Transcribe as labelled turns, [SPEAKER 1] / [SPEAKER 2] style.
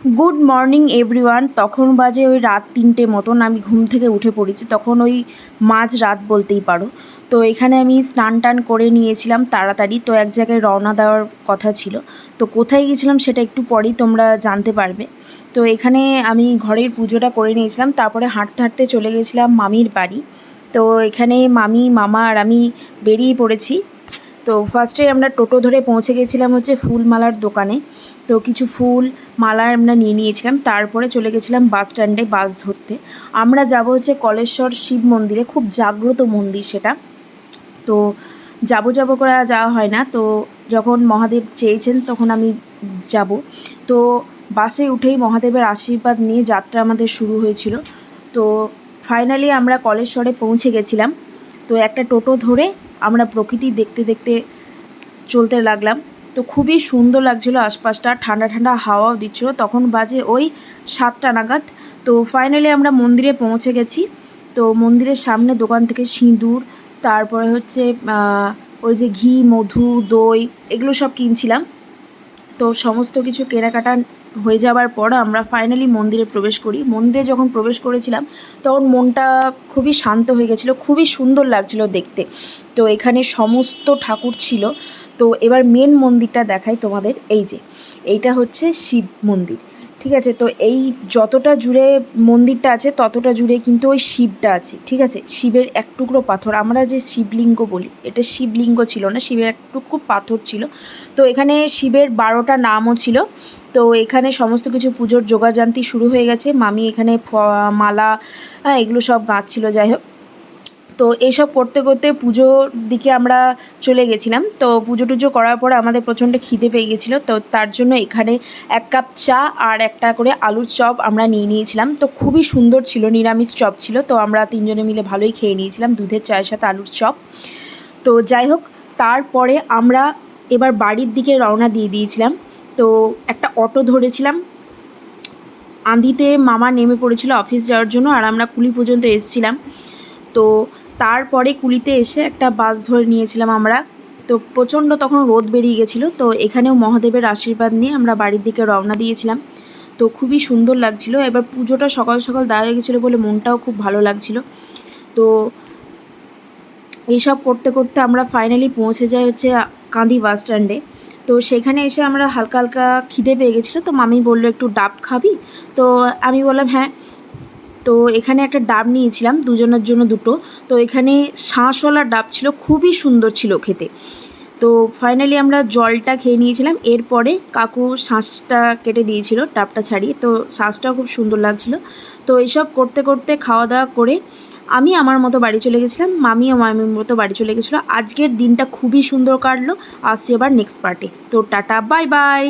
[SPEAKER 1] Good morning everyone. তখন বাজে ওই রাত ৩টে মতন, আমি ঘুম থেকে উঠে পড়েছি। তখন ওই মাঝ রাত বলতেই পারো। তো এখানে আমি স্নান টান করে নিয়েছিলাম তাড়াতাড়ি, তো এক জায়গায় রওনা দেওয়ার কথা ছিল। তো কোথায় গিয়েছিলাম সেটা একটু পরেই তোমরা জানতে পারবে। তো এখানে আমি ঘরের পুজোটা করে নিয়েছিলাম, তারপরে হাঁটতে হাঁটতে চলে গেছিলাম মামির বাড়ি। তো এখানে মামি, মামা আর আমি বেরিয়ে পড়েছি। তো ফার্স্টে আমরা টোটো ধরে পৌঁছে গেছিলাম হচ্ছে ফুলমালার দোকানে। তো কিছু ফুল মালা আমরা নিয়ে নিয়েছিলাম, তারপরে চলে গেছিলাম বাস স্ট্যান্ডে বাস ধরতে। আমরা যাব হচ্ছে কলেশ্বর শিব মন্দিরে, খুব জাগ্রত মন্দির সেটা। তো যাব করে যাওয়া হয় না, তো যখন মহাদেব চেয়েছেন তখন আমি যাব। তো বাসে উঠেই মহাদেবের আশীর্বাদ নিয়ে যাত্রা আমাদের শুরু হয়েছিল। তো ফাইনালি আমরা কলেশ্বরে পৌঁছে গেছিলাম। তো একটা টোটো ধরে আমরা প্রকৃতি দেখতে দেখতে চলতে লাগলাম। তো খুবই সুন্দর লাগছিলো আশপাশটা, ঠান্ডা ঠান্ডা হাওয়াও দিচ্ছিলো। তখন বাজে ওই 7টা নাগাদ। তো ফাইনালি আমরা মন্দিরে পৌঁছে গেছি। তো মন্দিরের সামনে দোকান থেকে সিঁদুর, তারপরে হচ্ছে ওই যে ঘি, মধু, দই, এগুলো সব কিনছিলাম। তো সমস্ত কিছু কেনাকাটা হয়ে যাওয়ার পর আমরা ফাইনালি মন্দিরে প্রবেশ করি। মন্দিরে যখন প্রবেশ করেছিলাম তখন মনটা খুবই শান্ত হয়ে গেছিলো, খুবই সুন্দর লাগছিলো দেখতে। তো এখানে সমস্ত ঠাকুর ছিল। তো এবার মেন মন্দিরটা দেখাই তোমাদের। এই যে এইটা হচ্ছে শিব মন্দির, ঠিক আছে। তো এই যতটা জুড়ে মন্দিরটা আছে ততটা জুড়ে কিন্তু ওই শিবটা আছে, ঠিক আছে। শিবের এক টুকরো পাথর, আমরা যে শিবলিঙ্গ বলি, এটা শিবলিঙ্গ ছিল না, শিবের এক টুকরো পাথর ছিল। তো এখানে শিবের 12টা নামও ছিল। তো এখানে সমস্ত কিছু পুজোর জোগাড়যন্ত্র শুরু হয়ে গেছে। মামি এখানে মালা এগুলো সব গাঁথছিল, যাই হোক। তো এইসব করতে করতে পুজোর দিকে আমরা চলে গেছিলাম। তো পুজো টুজো করার পরে আমাদের প্রচণ্ড খিদে পেয়ে গেছিলো। তো তার জন্য এখানে 1 কাপ চা আর একটা করে আলুর চপ আমরা নিয়ে নিয়েছিলাম। তো খুবই সুন্দর ছিল, নিরামিষ চপ ছিল। তো আমরা 3 জনে মিলে ভালোই খেয়ে নিয়েছিলাম দুধের চায়ের সাথে আলুর চপ। তো যাই হোক, তারপরে আমরা এবার বাড়ির দিকে রওনা দিয়ে দিয়েছিলাম। তো একটা অটো ধরেছিলাম। আঁধিতে মামা নেমে পড়েছিল অফিস যাওয়ার জন্য, আর আমরা কুলি পর্যন্ত এসেছিলাম। তো তারপরে কুলিতে এসে একটা বাস ধরে নিয়েছিলাম আমরা। তো প্রচণ্ড তখন রোদ বেরিয়ে গেছিলো। তো এখানেও মহাদেবের আশীর্বাদ নিয়ে আমরা বাড়ির দিকে রওনা দিয়েছিলাম। তো খুবই সুন্দর লাগছিলো। এবার পুজোটা সকাল সকাল দেওয়া হয়ে গেছিলো বলে মনটাও খুব ভালো লাগছিলো। তো এইসব করতে করতে আমরা ফাইনালি পৌঁছে যাই হচ্ছে কাঁদি বাস স্ট্যান্ডে। তো সেখানে এসে আমরা হালকা হালকা খিদে পেয়ে গেছিলো। তো মামি বললো একটু ডাব খাবি? তো আমি বললাম হ্যাঁ। তো এখানে একটা ডাব নিয়েছিলাম, দুজনের জন্য দুটো। তো এখানে শাঁসওয়ালা ডাব ছিল, খুবই সুন্দর ছিল খেতে। তো ফাইনালি আমরা জলটা খেয়ে নিয়েছিলাম। এরপরে কাকু শাঁসটা কেটে দিয়েছিল ডাবটা ছাড়িয়ে, তো শাঁসটাও খুব সুন্দর লাগছিলো। তো এইসব করতে করতে খাওয়া দাওয়া করে আমি আমার মতো বাড়ি চলে গেছিলাম, মামিও মামির মতো বাড়ি চলে গেছিলো। আজকের দিনটা খুবই সুন্দর কাটলো। আসছি আবার নেক্সট পার্টে। তো টাটা, বাই বাই।